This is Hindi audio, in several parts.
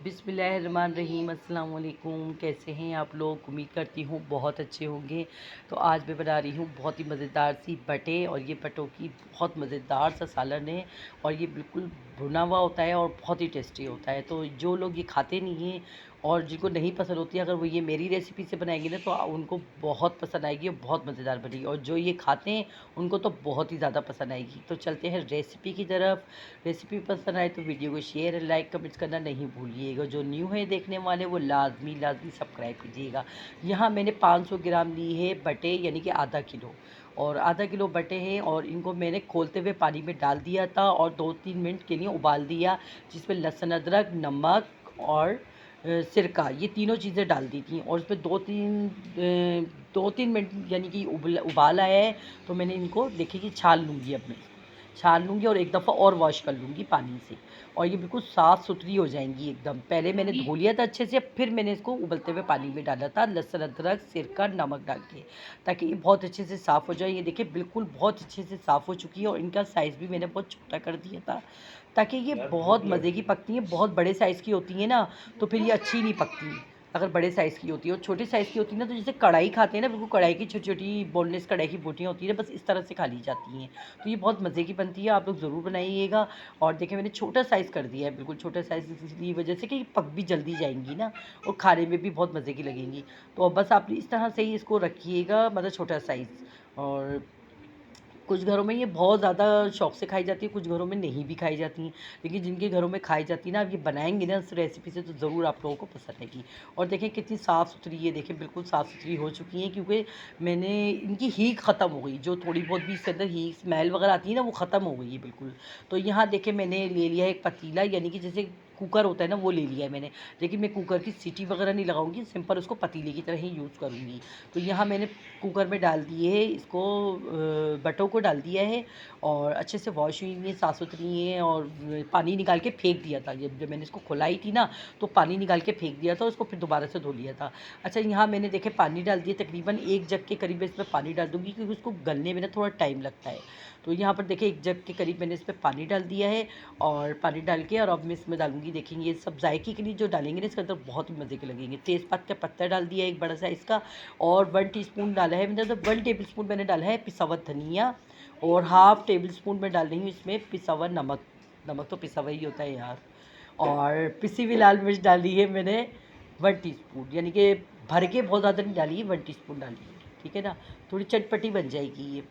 बिस्मिल्लाहिर्रहमानिर्रहीम अस्सलाम वालेकुम। कैसे हैं आप लोग? उम्मीद करती हूँ बहुत अच्छे होंगे। तो आज मैं बना रही हूँ बहुत ही मज़ेदार सी बटे, और ये बटों की बहुत मज़ेदार सा सालन है, और ये बिल्कुल भुना हुआ होता है और बहुत ही टेस्टी होता है। तो जो लोग ये खाते नहीं हैं और जिनको नहीं पसंद होती है, अगर वो ये मेरी रेसिपी से बनाएंगे ना तो उनको बहुत पसंद आएगी और बहुत मज़ेदार बनेगी, और जो ये खाते हैं उनको तो बहुत ही ज़्यादा पसंद आएगी। तो चलते हैं रेसिपी की तरफ। रेसिपी पसंद आए तो वीडियो को शेयर, लाइक, कमेंट्स करना नहीं भूलिएगा। जो न्यू है देखने वाले वो लाजमी लाजमी सब्सक्राइब कीजिएगा। यहाँ मैंने 500 ग्राम ली है बटे, यानी कि आधा किलो, और आधा किलो बटे हैं, और इनको मैंने खोलते हुए पानी में डाल दिया था और 2-3 मिनट के लिए उबाल दिया, जिसमें लहसुन, अदरक, नमक और सिरका, ये तीनों चीज़ें डाल दी थी, और उसमें 2-3 मिनट यानी कि उबाल आया है। तो मैंने इनको देखिए कि छान लूँगी, अब मैं छान लूँगी और एक दफ़ा और वॉश कर लूँगी पानी से, और ये बिल्कुल साफ़ सुथरी हो जाएंगी एकदम। पहले मैंने धो लिया था अच्छे से, फिर मैंने इसको उबलते हुए पानी में डाला था लहसुन, अदरक, सिरका, नमक डाल के, ताकि ये बहुत अच्छे से साफ़ हो जाए। ये देखिए बिल्कुल बहुत अच्छे से साफ़ हो चुकी है, और इनका साइज़ भी मैंने बहुत छोटा कर दिया था, ताकि ये बहुत मज़े की पकती हैं। बहुत बड़े साइज़ की होती हैं ना तो फिर ये अच्छी नहीं पकती, अगर बड़े साइज़ की होती है। और छोटे साइज़ की होती है ना, तो जैसे कढ़ाई खाते हैं ना, बिल्कुल कढ़ाई की छोटी छोटी बोनलेस कढ़ाई की बोटियाँ होती हैं ना, बस इस तरह से खा ली जाती हैं। तो ये बहुत मज़े की बनती है, आप लोग ज़रूर बनाइएगा। और देखिए मैंने छोटा साइज़ कर दिया है, बिल्कुल छोटा साइज़, इसलिए वजह से कि ये पक भी जल्दी जाएंगी ना, और खाने में भी बहुत मज़े की लगेंगी। तो अब बस आप इस तरह से ही इसको रखिएगा, मतलब छोटा साइज़। और कुछ घरों में ये बहुत ज़्यादा शौक से खाई जाती है, कुछ घरों में नहीं भी खाई जाती हैं, लेकिन जिनके घरों में खाई जाती है ना, आप ये बनाएंगे ना इस रेसिपी से, तो ज़रूर आप लोगों को पसंद आएगी। और देखें कितनी साफ़ सुथरी, ये देखें बिल्कुल साफ़ सुथरी हो चुकी हैं, क्योंकि मैंने इनकी हींग ख़त्म हो गई, जो थोड़ी बहुत भी इसके अंदर हींग स्मेल वगैरह आती है ना, वो ख़त्म हो गई है बिल्कुल। तो यहाँ देखें मैंने ले लिया है एक पतीला, यानी कि जैसे कुकर होता है ना, वो ले लिया है मैंने, लेकिन मैं कुकर की सीटी वगैरह नहीं लगाऊंगी, सिंपल उसको पतीले की तरह ही यूज़ करूँगी। तो यहाँ मैंने कुकर में डाल दिए है इसको, बटों को डाल दिया है, और अच्छे से वॉश हुई हुई हैं, साफ़ सुथरी हैं, और पानी निकाल के फेंक दिया था। जब मैंने इसको खुलाई थी ना, तो पानी निकाल के फेंक दिया था, उसको फिर दोबारा से धो लिया था। अच्छा, यहाँ मैंने देखे पानी डाल दिया, तकरीबन 1 जग के करीब इसमें पानी डाल दूँगी, क्योंकि उसको गलने में ना थोड़ा टाइम लगता है। तो यहाँ पर देखिए 1 जग के करीब मैंने इसमें पानी डाल दिया है, और पानी डाल के और अब मैं इसमें डालूँगी, देखेंगे ये सब जायके के लिए जो डालेंगे ना इसके अंदर बहुत ही मज़े के लगेंगे। तेज़पात का पत्ता डाल दिया एक बड़ा साइज़ का, और 1 टीस्पून डाला है मैंने, तो 1 टेबल स्पून मैंने डाला है पिसा हुआ धनिया, और हाफ़ टेबल स्पून मैं डाल रही हूँ इसमें पिसा हुआ नमक। नमक तो पिसा हुआ ही होता है यार। और पिसी हुई लाल मिर्च डाली है मैंने 1 टीस्पून, यानी कि भर के बहुत ज़्यादा नहीं डाली है, 1 टीस्पून डाली है, ठीक है ना, थोड़ी चटपटी बन जाएगी ये।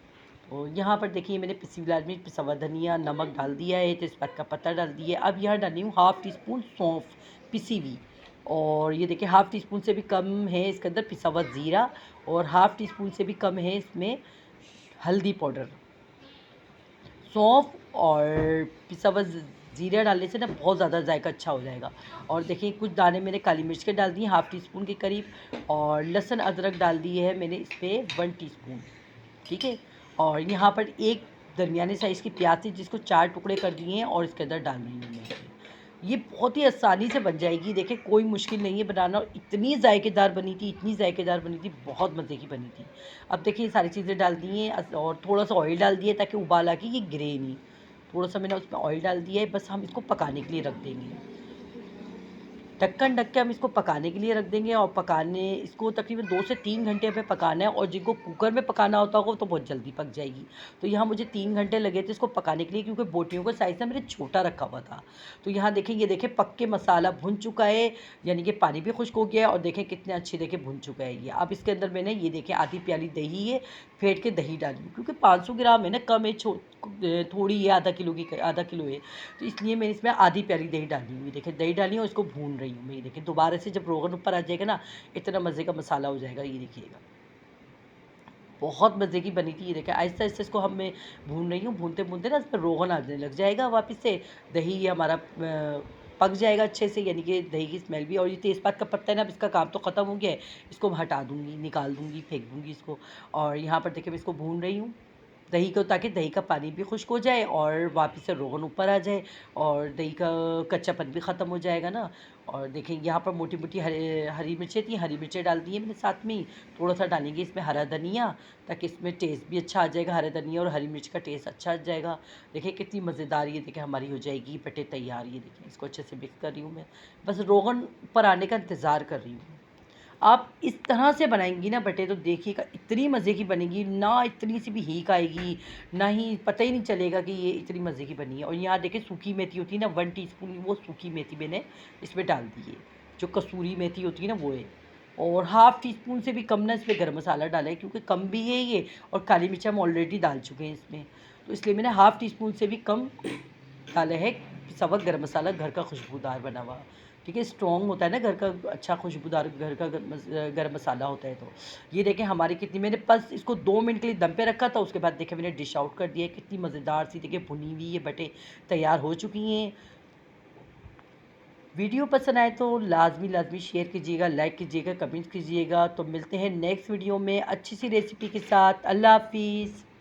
तो यहाँ पर देखिए मैंने पिसी हुई लाल मिर्च, पिसा हुआ धनिया, नमक डाल दिया है, तेज़पात का पत्ता डाल दिया है। अब यहाँ डाली हूँ हाफ़ टी स्पून सौंफ, पिसी हुई, और ये देखिए हाफ़ टी स्पून से भी कम है इसके अंदर पिसा हुआ ज़ीरा, और हाफ़ टी स्पून से भी कम है इसमें हल्दी पाउडर। सौंफ और पिसा हुआ ज़ीरा डालने से ना बहुत ज़्यादा जायका अच्छा हो जाएगा। और देखिए कुछ दाने मैंने काली मिर्च के डाल दिए हाफ़ टी स्पून के करीब, और लहसुन अदरक डाल दिए है मैंने इस पे 1 टीस्पून, ठीक है। और यहाँ पर एक दरमियाने साइज़ की प्याज थी, जिसको 4 टुकड़े कर दिए हैं, और इसके अंदर डाल रही हूँ मैं। ये बहुत ही आसानी से बन जाएगी, देखिए कोई मुश्किल नहीं है बनाना, और इतनी ज़ायकेदार बनी थी, इतनी ज़ायकेदार बनी थी, बहुत मज़े की बनी थी। अब देखिए ये सारी चीज़ें डाल दी हैं, और थोड़ा-सा ऑयल डाल दिया ताकि उबाल आके ये गिरे नहीं। थोड़ा-सा मैंने उसमें ऑयल डाल दिया है, बस हम इसको पकाने के लिए रख देंगे। ढक्कन ढक के हम इसको पकाने के लिए रख देंगे, और पकाने इसको तकरीबन 2 से 3 घंटे हमें पकाना है, और जिनको कुकर में पकाना होता होगा तो बहुत जल्दी पक जाएगी। तो यहाँ मुझे 3 घंटे लगे थे इसको पकाने के लिए, क्योंकि बोटियों का साइज़ ना मेरे छोटा रखा हुआ था। तो यहाँ देखें, ये देखें पक के मसाला भुन चुका है, यानी कि पानी भी खुश्क हो गया है, और देखें कितने अच्छे देखें भुन चुका है ये। अब इसके अंदर मैंने ये देखें आधी प्याली दही है, फेंट के दही डाली, क्योंकि 500 ग्राम है ना, कम है, थोड़ी है, आधा किलो है, तो इसलिए मैंने इसमें आधी प्याली दही डाली हुई, देखिए दही डाली है और इसको भून रही हूँ मैं। ये देखिए दोबारा से जब रोगन ऊपर आ जाएगा ना, इतना मज़े का मसाला हो जाएगा, ये देखिएगा बहुत मज़े की बनी थी। ये देखिए आहिस्ता आहिस्ता इसको हम मैं भून रही हूँ, भूनते भूनते ना इस पर रोगन आने लग जाएगा वापस से, दही ये हमारा पक जाएगा अच्छे से, यानी कि दही की स्मेल भी। और ये तेज़पात का पत्ता है ना, अब इसका काम तो ख़त्म हो गया है, इसको मैं हटा दूँगी, निकाल दूँगी, फेंक दूँगी इसको। और यहाँ पर देखिए मैं इसको भून रही हूँ, दही को, ताकि दही का पानी भी खुश्क हो जाए और वापस से रोगन ऊपर आ जाए और दही का कच्चापन भी ख़त्म हो जाएगा ना। और देखें यहाँ पर मोटी मोटी हरी मिर्चें थी, हरी मिर्चें डाल दी है मैंने साथ में ही। थोड़ा सा डालेंगे इसमें हरा धनिया, ताकि इसमें टेस्ट भी अच्छा आ जाएगा, हरा धनिया और हरी मिर्च का टेस्ट अच्छा आ जाएगा। देखिए कितनी मज़ेदार ये देखें हमारी हो जाएगी पटे तैयार। ये देखें इसको अच्छे से मिक्स कर रही हूँ मैं, बस रोगन ऊपर आने का इंतज़ार कर रही हूँ। आप इस तरह से बनाएंगी ना बटे तो देखिएगा इतनी मज़े की बनेगी ना, इतनी सी भी हीक आएगी ना, ही पता ही नहीं चलेगा कि ये इतनी मज़े की बनी है। और यहाँ देखिए सूखी मेथी होती है ना, 1 टीस्पून वो सूखी मेथी मैंने इसमें डाल दी है, जो कसूरी मेथी होती है ना वो है। और हाफ़ टी स्पून से भी कम ना इसमें गर्म मसाला डाला है, क्योंकि कम भी है ये और काली मिर्च हम ऑलरेडी डाल चुके हैं इसमें, तो इसलिए मैंने हाफ़ टी स्पून से भी कम डाला है। पिसा हुआ गरम मसाला घर का खुशबूदार बना हुआ, ठीक है, स्ट्रॉन्ग होता है ना घर का, अच्छा खुशबूदार घर का गरम मसाला होता है। तो ये देखें हमारी कितनी, मैंने बस इसको 2 मिनट के लिए दम पे रखा था, उसके बाद देखें मैंने डिश आउट कर दिया। कितनी मज़ेदार सी देखिए भुनी हुई ये बटे तैयार हो चुकी हैं। वीडियो पसंद आए तो लाजमी शेयर कीजिएगा, लाइक कीजिएगा, कमेंट्स कीजिएगा। तो मिलते हैं नेक्स्ट वीडियो में अच्छी सी रेसिपी के साथ। अल्लाह हाफिज़।